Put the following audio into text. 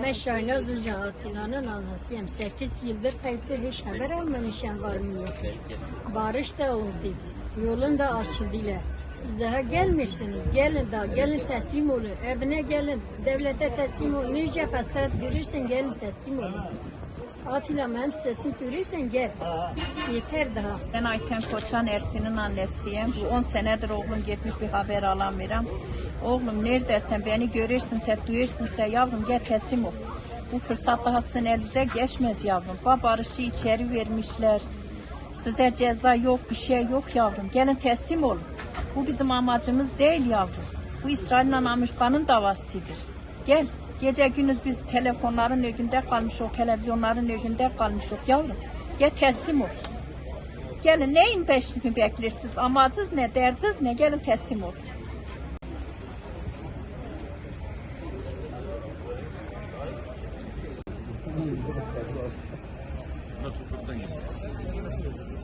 Ben Şahinaz Uca Atilla'nın anasıyım. 8 yıldır kayıptır, hiç haber almamışım var mı yok. Barış da oldu. Yolun da açıldılar. Siz daha gelmişsiniz. Gelin daha, gelin teslim olun. Evine gelin, devlete teslim olun. Nice hasta görürsen gelin teslim olun. Atilla benim sesimi görürsen gel. Yeter daha. Ben Ayten Koçan Ersin'in annesiyim. Bu 10 senedir oğlum gitmiş, bir haber alamıyorum. Oğlum neredesin, beni görürsünse, duyursunsa yavrum gel teslim ol. Bu fırsat daha sizin elinize geçmez yavrum. Barışı içeri vermişler. Size ceza yok, bir şey yok yavrum. Gelin teslim olun. Bu bizim amacımız değil yavrum. Bu İsrail'le Amerika'nın davasıdır. Gel. Gece gündüz biz telefonların önünde kalmışıq, televizyonların önünde kalmışıq yavrum. Gel teslim ol. Gelin neyin peşini beklirsiniz? Amacınız ne, derdiniz ne? Gelin teslim ol. Not too good thing.